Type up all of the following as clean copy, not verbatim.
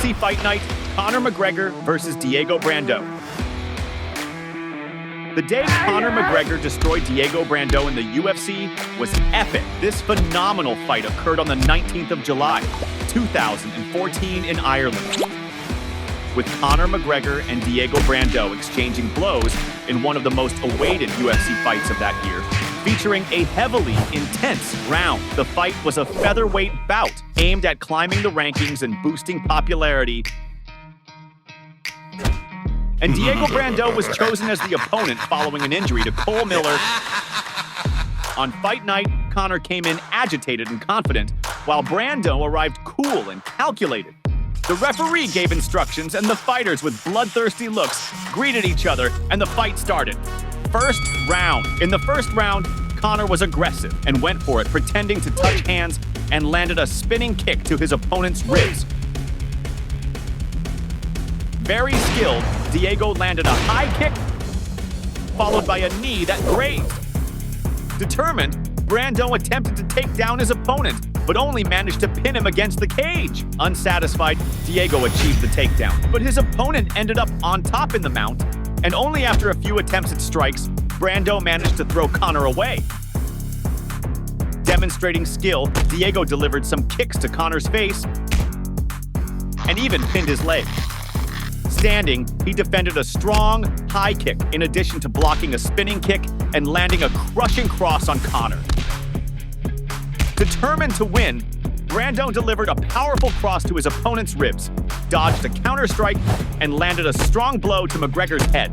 UFC Fight Night, Conor McGregor versus Diego Brandão. The day Conor McGregor destroyed Diego Brandão in the UFC was epic. This phenomenal fight occurred on the 19th of July, 2014 in Ireland, with Conor McGregor and Diego Brandão exchanging blows in one of the most awaited UFC fights of that year, featuring a heavily intense round. The fight was a featherweight bout aimed at climbing the rankings and boosting popularity. And Diego Brandão was chosen as the opponent following an injury to Cole Miller. On Fight Night, Conor came in agitated and confident, while Brandão arrived cool and calculated. The referee gave instructions, and the fighters with bloodthirsty looks greeted each other, and the fight started. First round. In the first round, Conor was aggressive and went for it, pretending to touch hands, and landed a spinning kick to his opponent's ribs. Very skilled, Diego landed a high kick, followed by a knee that grazed. Determined, Brandão attempted to take down his opponent, but only managed to pin him against the cage. Unsatisfied, Diego achieved the takedown, but his opponent ended up on top in the mount, and only after a few attempts at strikes, Brandão managed to throw Conor away. Demonstrating skill, Diego delivered some kicks to Conor's face and even pinned his leg. Standing, he defended a strong high kick in addition to blocking a spinning kick and landing a crushing cross on Conor. Determined to win, Brandão delivered a powerful cross to his opponent's ribs, dodged a counter-strike, and landed a strong blow to McGregor's head.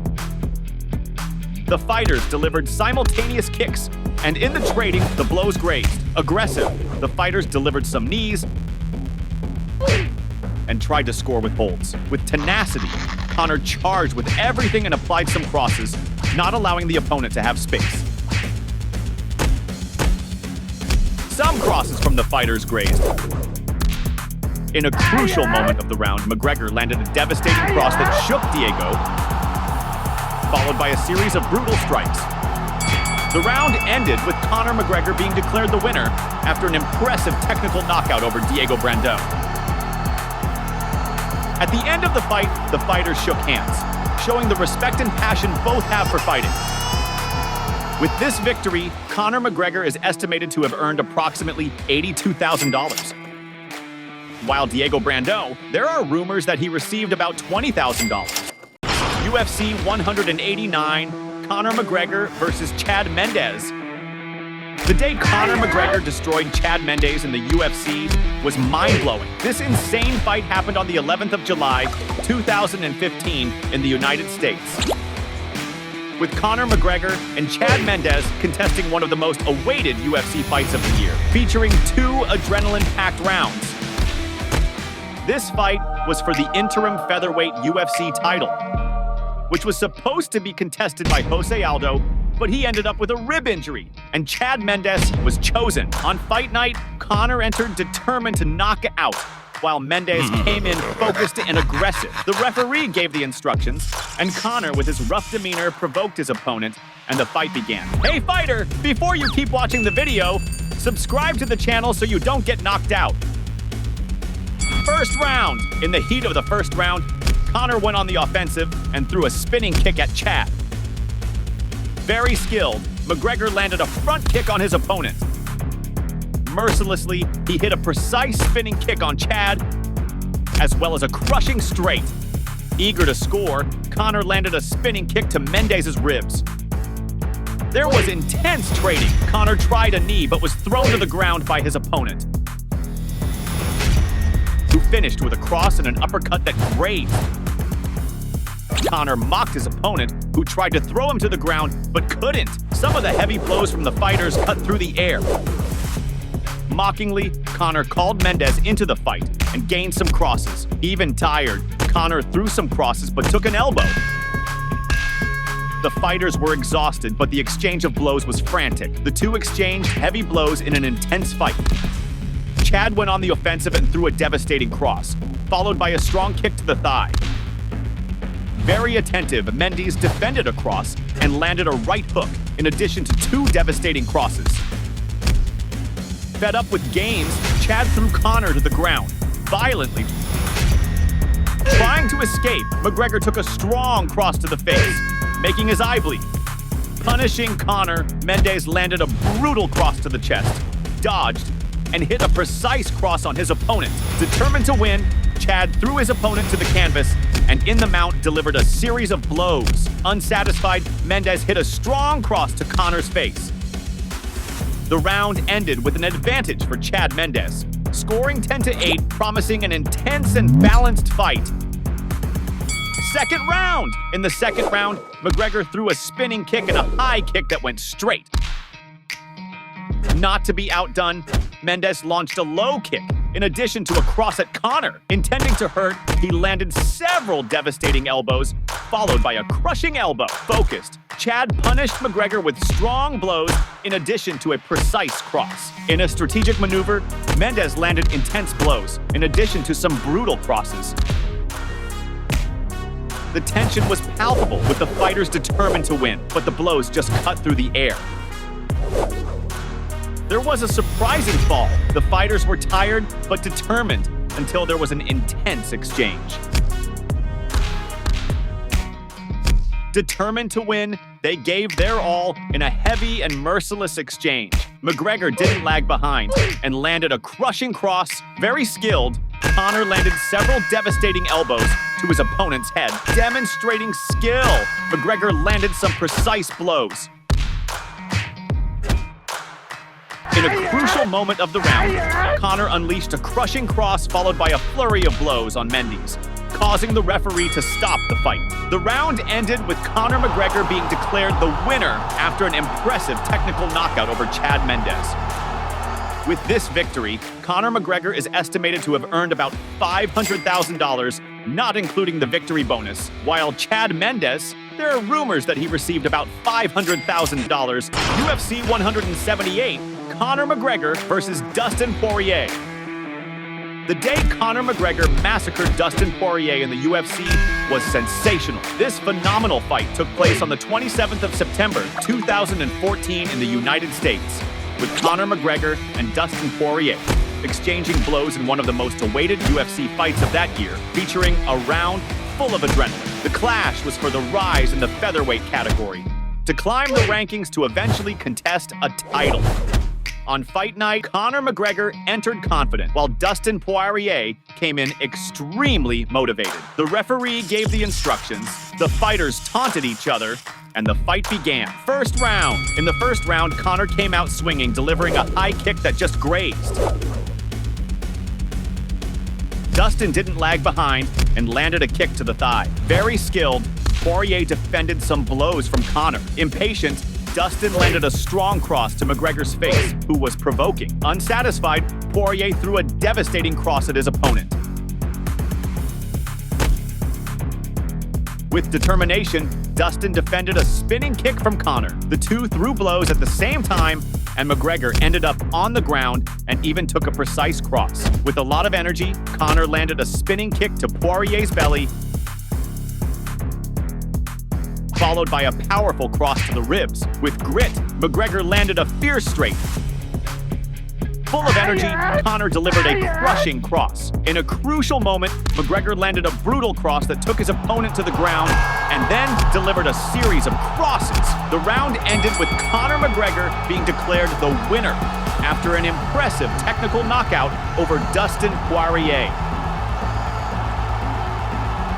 The fighters delivered simultaneous kicks, and in the trading, the blows grazed. Aggressive, the fighters delivered some knees and tried to score with holds. With tenacity, Conor charged with everything and applied some crosses, not allowing the opponent to have space. Some crosses from the fighters grazed. In a crucial moment of the round, McGregor landed a devastating cross that shook Diego, followed by a series of brutal strikes. The round ended with Conor McGregor being declared the winner after an impressive technical knockout over Diego Brandão. At the end of the fight, the fighters shook hands, showing the respect and passion both have for fighting. With this victory, Conor McGregor is estimated to have earned approximately $82,000. While Diego Brandão, there are rumors that he received about $20,000. UFC 189, Conor McGregor versus Chad Mendes. The day Conor McGregor destroyed Chad Mendes in the UFC was mind-blowing. This insane fight happened on the 11th of July, 2015 in the United States, with Conor McGregor and Chad Mendes contesting one of the most awaited UFC fights of the year, featuring 2 adrenaline-packed rounds. This fight was for the interim featherweight UFC title, which was supposed to be contested by José Aldo, but he ended up with a rib injury, and Chad Mendes was chosen. On Fight Night, Conor entered determined to knock out, while Mendes came in focused and aggressive. The referee gave the instructions, and Conor, with his rough demeanor, provoked his opponent, and the fight began. Hey fighter, before you keep watching the video, subscribe to the channel so you don't get knocked out. First round. In the heat of the first round, Conor went on the offensive and threw a spinning kick at Chad. Very skilled, McGregor landed a front kick on his opponent. Mercilessly, he hit a precise spinning kick on Chad, as well as a crushing straight. Eager to score, Conor landed a spinning kick to Mendes' ribs. There was intense trading. Conor tried a knee, but was thrown to the ground by his opponent, who finished with a cross and an uppercut that grazed. Conor mocked his opponent, who tried to throw him to the ground, but couldn't. Some of the heavy blows from the fighters cut through the air. Mockingly, Conor called Mendes into the fight and gained some crosses. Even tired, Conor threw some crosses but took an elbow. The fighters were exhausted, but the exchange of blows was frantic. The two exchanged heavy blows in an intense fight. Chad went on the offensive and threw a devastating cross, followed by a strong kick to the thigh. Very attentive, Mendes defended a cross and landed a right hook, in addition to 2 devastating crosses. Fed up with games, Chad threw Conor to the ground, violently, escape, McGregor took a strong cross to the face, making his eye bleed. Punishing Conor, Mendes landed a brutal cross to the chest, dodged, and hit a precise cross on his opponent. Determined to win, Chad threw his opponent to the canvas and in the mount delivered a series of blows. Unsatisfied, Mendes hit a strong cross to Conor's face. The round ended with an advantage for Chad Mendes, scoring 10-8, promising an intense and balanced fight. Second round! In the second round, McGregor threw a spinning kick and a high kick that went straight. Not to be outdone, Mendes launched a low kick in addition to a cross at Conor. Intending to hurt, he landed several devastating elbows, followed by a crushing elbow. Focused, Chad punished McGregor with strong blows in addition to a precise cross. In a strategic maneuver, Mendes landed intense blows in addition to some brutal crosses. The tension was palpable with the fighters determined to win, but the blows just cut through the air. There was a surprising fall. The fighters were tired but determined until there was an intense exchange. Determined to win, they gave their all in a heavy and merciless exchange. McGregor didn't lag behind and landed a crushing cross. Very skilled, Conor landed several devastating elbows to his opponent's head. Demonstrating skill, McGregor landed some precise blows. In a crucial moment of the round, Conor unleashed a crushing cross followed by a flurry of blows on Mendes, causing the referee to stop the fight. The round ended with Conor McGregor being declared the winner after an impressive technical knockout over Chad Mendes. With this victory, Conor McGregor is estimated to have earned about $500,000, not including the victory bonus, while Chad Mendes, there are rumors that he received about $500,000. UFC 178, Conor McGregor versus Dustin Poirier. The day Conor McGregor massacred Dustin Poirier in the UFC was sensational. This phenomenal fight took place on the 27th of September, 2014 in the United States, with Conor McGregor and Dustin Poirier exchanging blows in one of the most awaited UFC fights of that year, featuring a round full of adrenaline. The clash was for the rise in the featherweight category, to climb the rankings to eventually contest a title. On Fight Night, Conor McGregor entered confident, while Dustin Poirier came in extremely motivated. The referee gave the instructions, the fighters taunted each other, and the fight began. First round. In the first round, Conor came out swinging, delivering a high kick that just grazed. Dustin didn't lag behind and landed a kick to the thigh. Very skilled, Poirier defended some blows from Conor. Impatient, Dustin landed a strong cross to McGregor's face, who was provoking. Unsatisfied, Poirier threw a devastating cross at his opponent. With determination, Dustin defended a spinning kick from Conor. The two threw blows at the same time, and McGregor ended up on the ground and even took a precise cross. With a lot of energy, Conor landed a spinning kick to Poirier's belly, followed by a powerful cross to the ribs. With grit, McGregor landed a fierce straight. Full of energy, Conor delivered a crushing cross. In a crucial moment, McGregor landed a brutal cross that took his opponent to the ground and then delivered a series of crosses. The round ended with Conor McGregor being declared the winner after an impressive technical knockout over Dustin Poirier.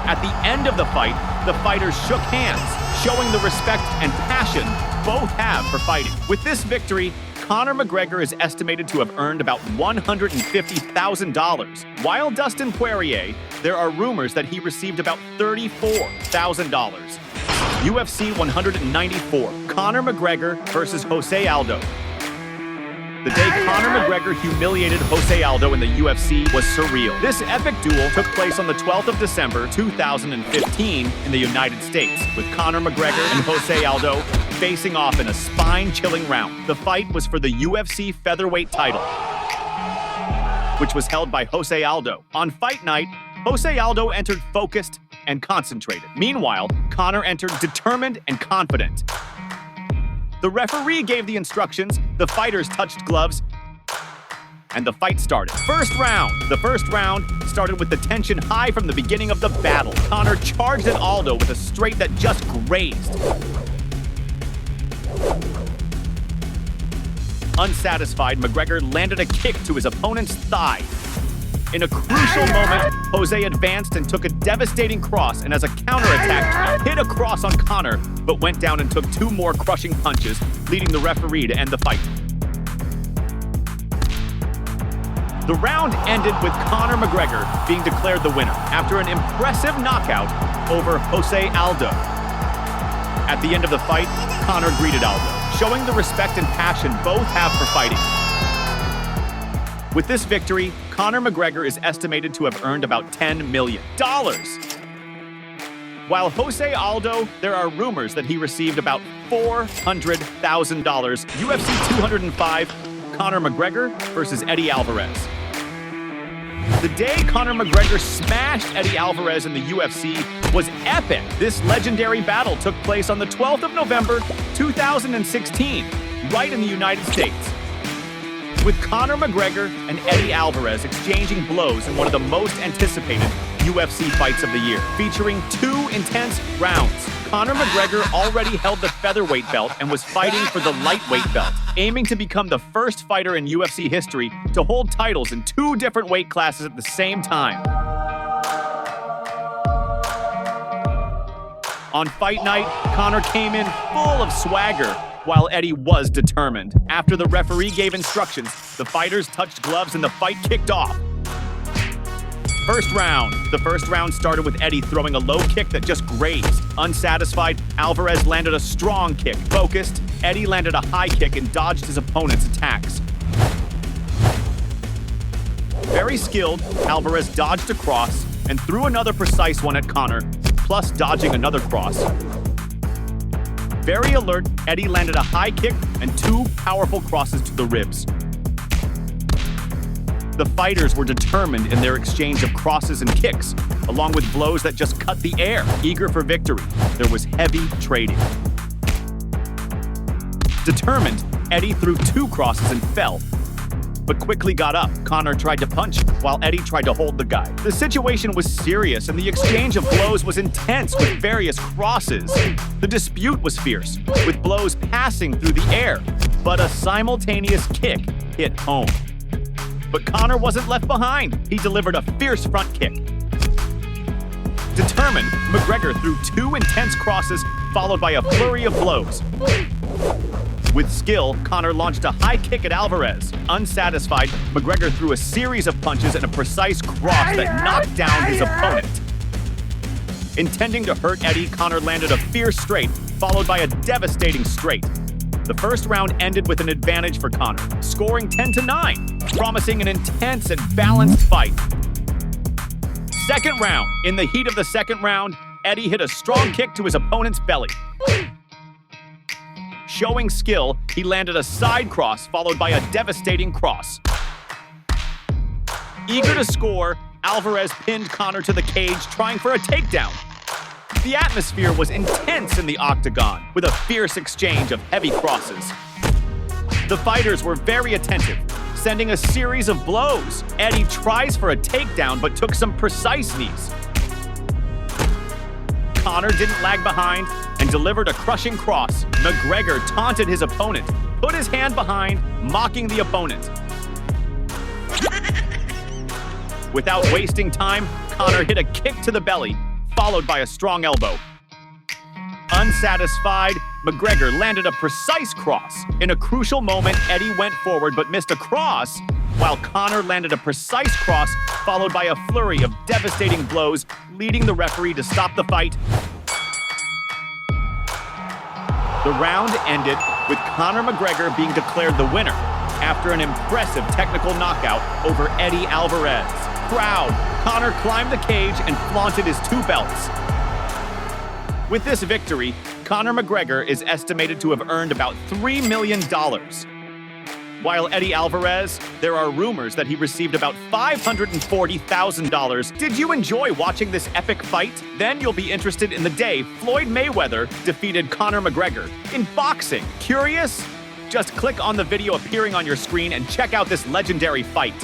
At the end of the fight, the fighters shook hands, showing the respect and passion both have for fighting. With this victory, Conor McGregor is estimated to have earned about $150,000, while Dustin Poirier, there are rumors that he received about $34,000. UFC 194, Conor McGregor versus José Aldo. The day Conor McGregor humiliated José Aldo in the UFC was surreal. This epic duel took place on the 12th of December, 2015 in the United States, with Conor McGregor and José Aldo facing off in a spine-chilling round. The fight was for the UFC featherweight title, which was held by José Aldo. On Fight Night, José Aldo entered focused and concentrated. Meanwhile, Conor entered determined and confident. The referee gave the instructions, the fighters touched gloves, and the fight started. First round. The first round started with the tension high from the beginning of the battle. Conor charged at Aldo with a straight that just grazed. Unsatisfied, McGregor landed a kick to his opponent's thigh. In a crucial moment, Jose advanced and took a devastating cross, and as a counterattack, hit a cross on Conor, but went down and took 2 more crushing punches, leading the referee to end the fight. The round ended with Conor McGregor being declared the winner after an impressive knockout over Jose Aldo. At the end of the fight, Conor greeted Aldo, showing the respect and passion both have for fighting. With this victory, Conor McGregor is estimated to have earned about $10 million. While Jose Aldo, there are rumors that he received about $400,000. UFC 205, Conor McGregor versus Eddie Alvarez. The day Conor McGregor smashed Eddie Alvarez in the UFC was epic. This legendary battle took place on the 12th of November, 2016, right in the United States. With Conor McGregor and Eddie Alvarez exchanging blows in one of the most anticipated UFC fights of the year, featuring 2 intense rounds. Conor McGregor already held the featherweight belt and was fighting for the lightweight belt, aiming to become the first fighter in UFC history to hold titles in 2 different weight classes at the same time. On Fight Night, Conor came in full of swagger, while Eddie was determined. After the referee gave instructions, the fighters touched gloves and the fight kicked off. First round. The first round started with Eddie throwing a low kick that just grazed. Unsatisfied, Alvarez landed a strong kick. Focused, Eddie landed a high kick and dodged his opponent's attacks. Very skilled, Alvarez dodged a cross and threw another precise one at Conor, plus dodging another cross. Very alert, Eddie landed a high kick and 2 powerful crosses to the ribs. The fighters were determined in their exchange of crosses and kicks, along with blows that just cut the air. Eager for victory, there was heavy trading. Determined, Eddie threw 2 crosses and fell, but quickly got up. Conor tried to punch, while Eddie tried to hold the guy. The situation was serious, and the exchange of blows was intense with various crosses. The dispute was fierce, with blows passing through the air, but a simultaneous kick hit home. But Conor wasn't left behind. He delivered a fierce front kick. Determined, McGregor threw 2 intense crosses, followed by a flurry of blows. With skill, Conor launched a high kick at Alvarez. Unsatisfied, McGregor threw a series of punches and a precise cross that knocked down his opponent. Intending to hurt Eddie, Conor landed a fierce straight, followed by a devastating straight. The first round ended with an advantage for Conor, scoring 10-9, promising an intense and balanced fight. Second round. In the heat of the second round, Eddie hit a strong kick to his opponent's belly. Showing skill, he landed a side cross followed by a devastating cross. Eager to score, Alvarez pinned Conor to the cage, trying for a takedown. The atmosphere was intense in the octagon, with a fierce exchange of heavy crosses. The fighters were very attentive, sending a series of blows. Eddie tries for a takedown, but took some precise knees. Conor didn't lag behind and delivered a crushing cross. McGregor taunted his opponent, put his hand behind, mocking the opponent. Without wasting time, Conor hit a kick to the belly, followed by a strong elbow. Unsatisfied, McGregor landed a precise cross. In a crucial moment, Eddie went forward but missed a cross, while Conor landed a precise cross, followed by a flurry of devastating blows, leading the referee to stop the fight. The round ended with Conor McGregor being declared the winner after an impressive technical knockout over Eddie Alvarez. Proud, Conor climbed the cage and flaunted his 2 belts. With this victory, Conor McGregor is estimated to have earned about $3 million. While Eddie Alvarez, there are rumors that he received about $540,000. Did you enjoy watching this epic fight? Then you'll be interested in the day Floyd Mayweather defeated Conor McGregor in boxing. Curious? Just click on the video appearing on your screen and check out this legendary fight.